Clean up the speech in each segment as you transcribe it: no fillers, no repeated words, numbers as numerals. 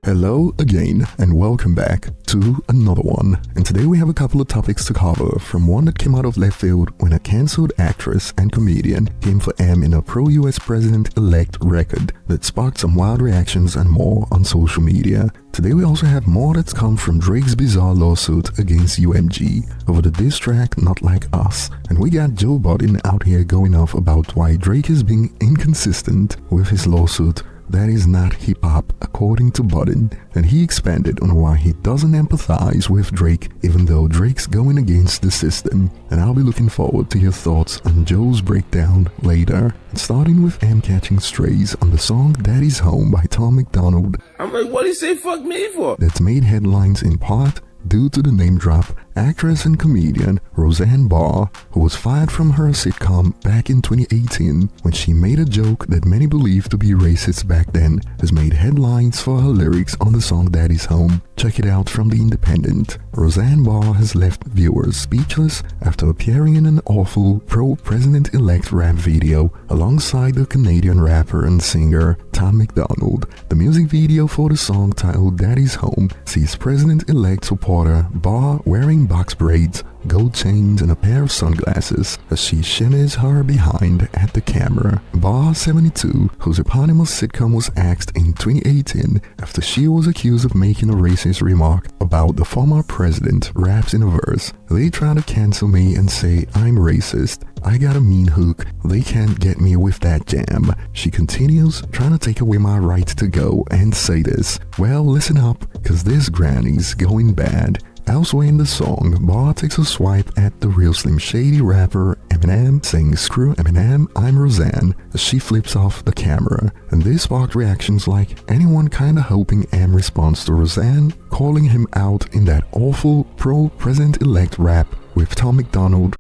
Hello again and welcome back to another one. And today we have a couple of topics to cover, from one that came out of left field when a cancelled actress and comedian came for M in a pro-US president-elect record that sparked some wild reactions, and more on social media. Today we also have more that's come from Drake's bizarre lawsuit against UMG over the diss track Not Like Us. And we got Joe Budden out here going off about why Drake is being inconsistent with his lawsuit. That is not hip-hop, according to Budden, and he expanded on why he doesn't empathize with Drake even though Drake's going against the system. And I'll be looking forward to your thoughts on Joe's breakdown later. And starting with M catching strays on the song Daddy's Home by Tom MacDonald. I'm like, what did he say fuck me for? That's made headlines in part due to the name drop actress and comedian Roseanne Barr, who was fired from her sitcom back in 2018 when she made a joke that many believed to be racist back then, has made headlines for her lyrics on the song Daddy's Home. Check it out from The Independent. Roseanne Barr has left viewers speechless after appearing in an awful pro-president-elect rap video alongside the Canadian rapper and singer Tom MacDonald. The music video for the song, titled Daddy's Home, sees President-elect supporter Barr wearing box braids, gold chains, and a pair of sunglasses as she shimmies her behind at the camera. Barr, 72, whose eponymous sitcom was axed in 2018 after she was accused of making a racist remark about the former president, raps in a verse, "They try to cancel me and say I'm racist. I got a mean hook. They can't get me with that jam." She continues, trying to take away my right to go and say this. Well, listen up, cause this granny's going bad. Elsewhere in the song, Barr takes a swipe at the real Slim Shady rapper Eminem, saying "Screw Eminem, I'm Roseanne," as she flips off the camera. And this sparked reactions like anyone kinda hoping M responds to Roseanne, calling him out in that awful pro-president-elect rap with Tom MacDonald.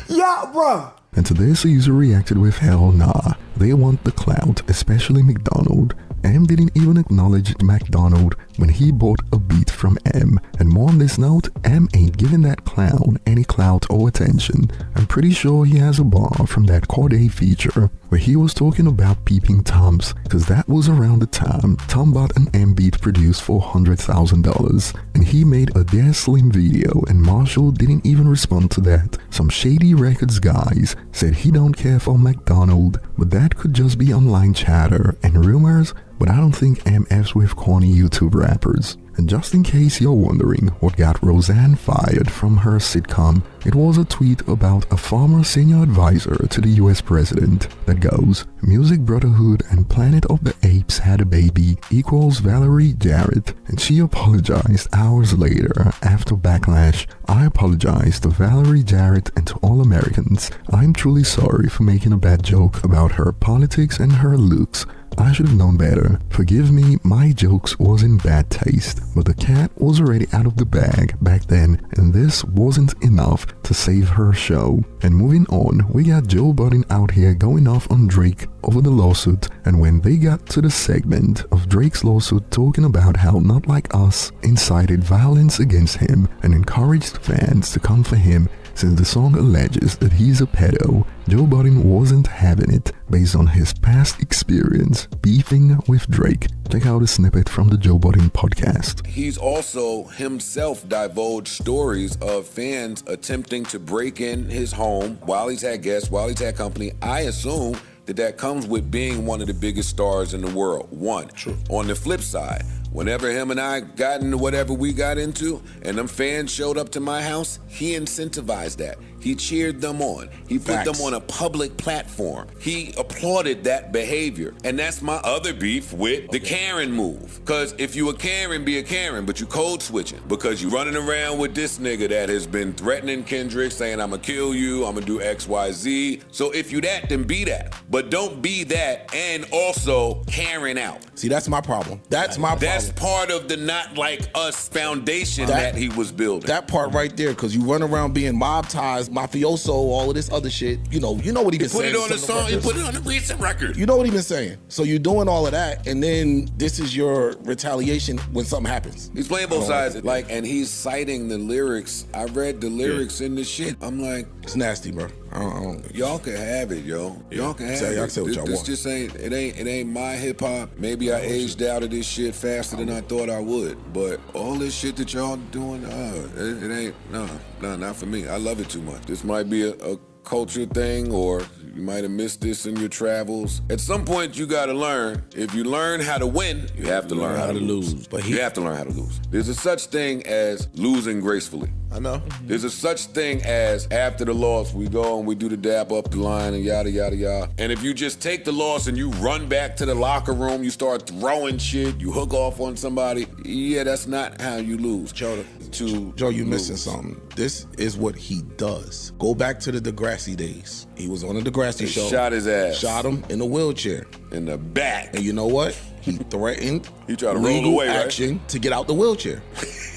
Yeah, bruh. And to this, a user reacted with "Hell nah, they want the clout, especially MacDonald." M didn't even acknowledge MacDonald when he bought a beat from M. And more on this note, M ain't giving that clown any clout or attention. I'm pretty sure he has a bar from that Corday feature where he was talking about peeping Toms, cause that was around the time Tom bought an M beat produced for $100,000. And he made a Dear Slim video and Marshall didn't even respond to that. Some shady records guys said he don't care for MacDonald, but that could just be online chatter and rumors. But I don't think M F's with corny YouTube rappers. And just in case you're wondering what got Roseanne fired from her sitcom, it was a tweet about a former senior advisor to the US president that goes, "Music Brotherhood and Planet of the Apes had a baby equals Valerie Jarrett," and she apologized hours later after backlash. "I apologize to Valerie Jarrett and to all Americans. I'm truly sorry for making a bad joke about her politics and her looks. I should have known better. Forgive me, my jokes was in bad taste." But the cat was already out of the bag back then, and this wasn't enough to save her show. And moving on, we got Joe Budden out here going off on Drake over the lawsuit, and when they got to the segment of Drake's lawsuit talking about how Not Like Us incited violence against him and encouraged fans to come for him since the song alleges that he's a pedo, Joe Budden wasn't having it based on his past experience beefing with Drake. Check out a snippet from the Joe Budden podcast. He's also himself divulged stories of fans attempting to break in his home while he's had guests, while he's had company. I assume that comes with being one of the biggest stars in the world. One. True. On the flip side, whenever him and I got into whatever we got into and them fans showed up to my house, he incentivized that. He cheered them on. He put them on a public platform. He applauded that behavior. And that's my other beef with the Karen move. Because if you a Karen, be a Karen, but you code switching. Because you running around with this nigga that has been threatening Kendrick, saying I'm gonna kill you, I'm gonna do X, Y, Z. So if you that, then be that. But don't be that and also Karen out. See, that's my problem. That's my problem. That's part of the Not Like Us foundation that he was building. That part right there, because you run around being mob ties, mafioso, all of this other shit. You know what he been saying. Put it on the song, you put it on the recent record. You know what he been saying. So you're doing all of that, and then this is your retaliation when something happens. He's playing both sides, and he's citing the lyrics. I read the lyrics in the shit. I'm like, it's nasty, bro. Y'all can have it, yo. Y'all can have it. Y'all say what y'all This want. just ain't it ain't my hip hop. Maybe I aged out of this shit faster than I thought I would. But all this shit that y'all doing, it ain't not for me. I love it too much. This might be a culture thing, or you might have missed this in your travels. At some point, you gotta learn. If you learn how to win, you have to learn how to lose. But you have to learn how to lose. There's a such thing as losing gracefully. I know. There's a such thing as after the loss, we go and we do the dap up the line and yada, yada, yada. And if you just take the loss and you run back to the locker room, you start throwing shit, you hook off on somebody, yeah, that's not how you lose. Joe, you missing something. This is what he does. Go back to the Degrassi days. He was on the Degrassi show. Shot his ass. Shot him in a wheelchair. In the back. And you know what? He threatened he tried to roll legal away, action to get out the wheelchair.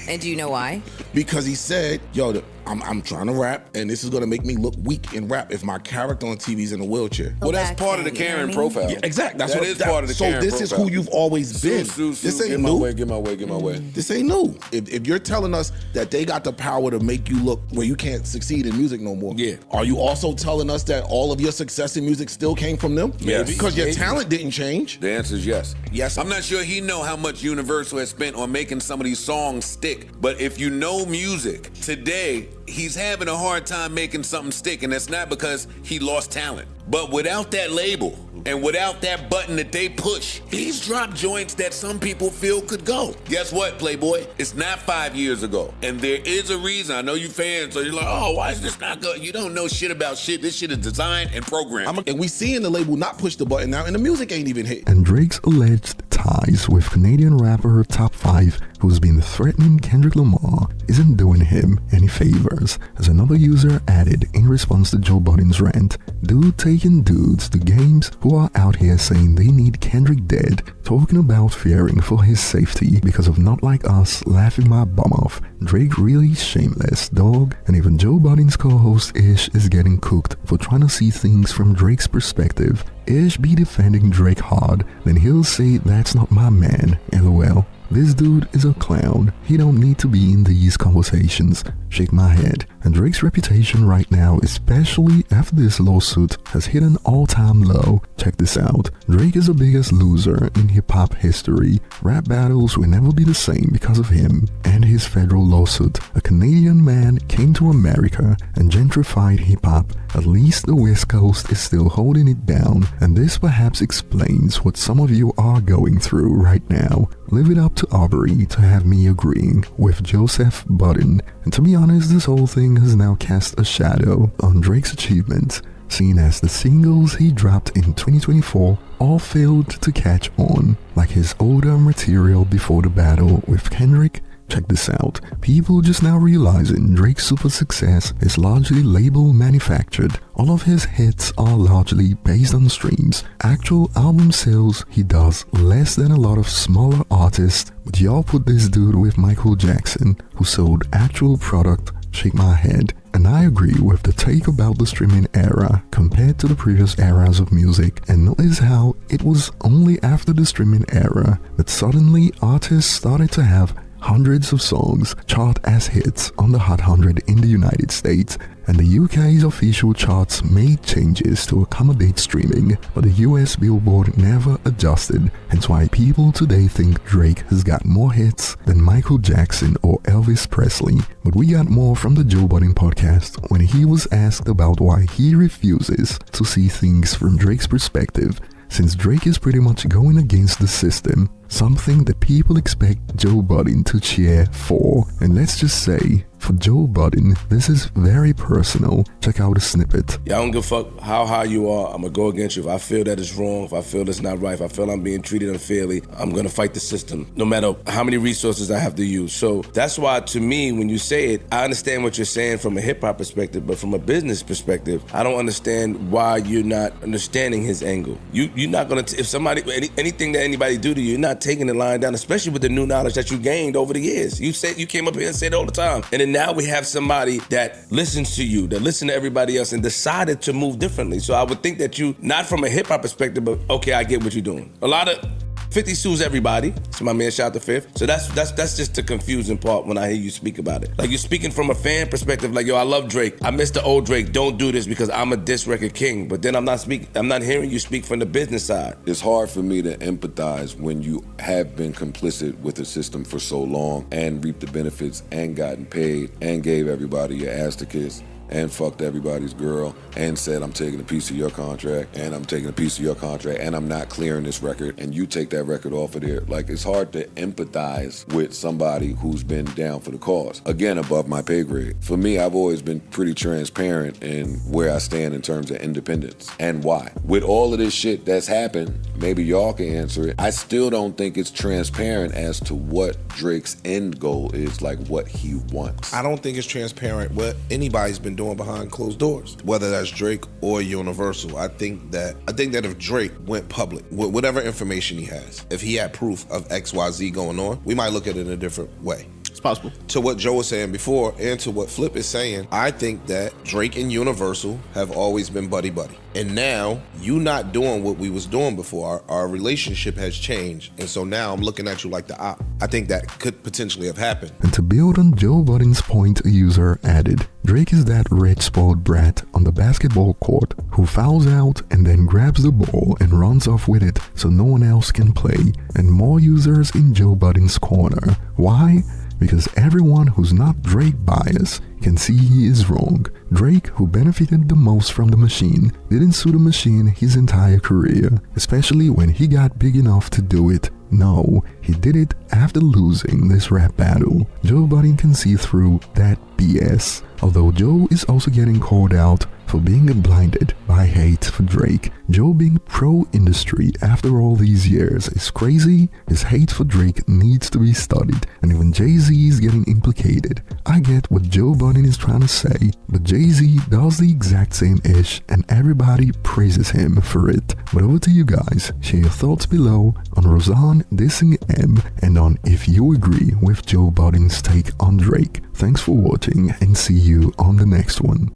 And do you know why? Because he said, yo, I'm trying to rap, and this is going to make me look weak in rap if my character on TV is in a wheelchair. Well, that's part of the Karen profile. Yeah, exactly. That is part of the Karen profile. So this is who you've always been. This ain't new. Get my way. This ain't new. If you're telling us that they got the power to make you look where you can't succeed in music no more, are you also telling us that all of your success in music still came from them? Yes. Because your talent didn't change? The answer is yes. Yes. I'm not sure he know how much Universal has spent on making some of these songs stick, but if you know music, today, he's having a hard time making something stick, and that's not because he lost talent. But without that label and without that button that they push, he's dropped joints that some people feel could go. Guess what, Playboy? It's not 5 years ago. And there is a reason. I know you fans, so you're like, oh, why is this not good? You don't know shit about shit. This shit is designed and programmed. And we seeing the label not push the button now, and the music ain't even hit. And Drake's alleged ties with Canadian rapper Top 5, who's been threatening Kendrick Lamar, isn't doing him any favors, as another user added in response to Joe Budden's rant. Dude taking dudes to games who are out here saying they need Kendrick dead, talking about fearing for his safety because of Not Like Us laughing my bum off. Drake really shameless, dog. And even Joe Budden's co-host Ish is getting cooked for trying to see things from Drake's perspective. Ish be defending Drake hard, then he'll say that's not my man, lol. This dude is a clown. He don't need to be in these conversations. Shake my head. And Drake's reputation right now, especially after this lawsuit, has hit an all-time low. Check this out. Drake is the biggest loser in hip-hop history. Rap battles will never be the same because of him and his federal lawsuit. A Canadian man came to America and gentrified hip-hop. At least the West Coast is still holding it down, and this perhaps explains what some of you are going through right now. Live it up to Aubrey to have me agreeing with Joseph Budden. And to be honest, this whole thing has now cast a shadow on Drake's achievements, seeing as the singles he dropped in 2024 all failed to catch on, like his older material before the battle with Kendrick. Check this out. People just now realizing Drake's super success is largely label manufactured. All of his hits are largely based on streams. Actual album sales, he does less than a lot of smaller artists. But y'all put this dude with Michael Jackson, who sold actual product. Shake my head. And I agree with the take about the streaming era compared to the previous eras of music, and notice how it was only after the streaming era that suddenly artists started to have hundreds of songs chart as hits on the Hot 100 in the United States, and the UK's official charts made changes to accommodate streaming, but the US Billboard never adjusted, hence why people today think Drake has got more hits than Michael Jackson or Elvis Presley. But we got more from the Joe Budden podcast when he was asked about why he refuses to see things from Drake's perspective, since Drake is pretty much going against the system, something that people expect Joe Budden to cheer for. And let's just say, for Joe Budden, this is very personal. Check out a snippet. Yeah, I don't give a fuck how high you are. I'm gonna go against you. If I feel that it's wrong, if I feel it's not right, if I feel I'm being treated unfairly, I'm gonna fight the system, no matter how many resources I have to use. So that's why, to me, when you say it, I understand what you're saying from a hip-hop perspective, but from a business perspective, I don't understand why you're not understanding his angle. You're not gonna, if somebody, anything that anybody do to you, you're not taking the line down, especially with the new knowledge that you gained over the years. You came up here and said it all the time. And then now we have somebody that listens to you, that listens to everybody else and decided to move differently. So I would think that you, not from a hip hop perspective, but okay, I get what you're doing. A lot of 50 sues everybody. So my man shot the fifth. So that's just the confusing part when I hear you speak about it. Like, you're speaking from a fan perspective, like, yo, I love Drake. I miss the old Drake. Don't do this because I'm a diss record king. But then I'm not hearing you speak from the business side. It's hard for me to empathize when you have been complicit with the system for so long and reaped the benefits and gotten paid and gave everybody your ass to kiss and fucked everybody's girl and said, I'm taking a piece of your contract and I'm taking a piece of your contract and I'm not clearing this record, and you take that record off of there. Like, it's hard to empathize with somebody who's been down for the cause. Again, above my pay grade. For me, I've always been pretty transparent in where I stand in terms of independence and why. With all of this shit that's happened, maybe y'all can answer it, I still don't think it's transparent as to what Drake's end goal is, like what he wants. I don't think it's transparent what anybody's been doing behind closed doors, whether that's Drake or Universal. I think that if Drake went public with whatever information he has, if he had proof of XYZ going on, we might look at it in a different way. It's possible. To what Joe was saying before and to what Flip is saying, I think that Drake and Universal have always been buddy-buddy. And now, you not doing what we was doing before, our relationship has changed. And so now I'm looking at you like the op. I think that could potentially have happened. And to build on Joe Budden's point, a user added, Drake is that rich spoiled brat on the basketball court who fouls out and then grabs the ball and runs off with it so no one else can play. And more users in Joe Budden's corner. Why? Because everyone who's not Drake biased can see he is wrong. Drake, who benefited the most from the machine, didn't sue the machine his entire career, especially when he got big enough to do it. No, he did it after losing this rap battle. Joe Budden can see through that BS. Although Joe is also getting called out for being blinded by hate for Drake. Joe being pro-industry after all these years is crazy. His hate for Drake needs to be studied, and even Jay-Z is getting implicated. I get what Joe Budden is trying to say, but Jay-Z does the exact same ish and everybody praises him for it. But over to you guys, share your thoughts below on Roseanne dissing M and on if you agree with Joe Budden's take on Drake. Thanks for watching and see you on the next one.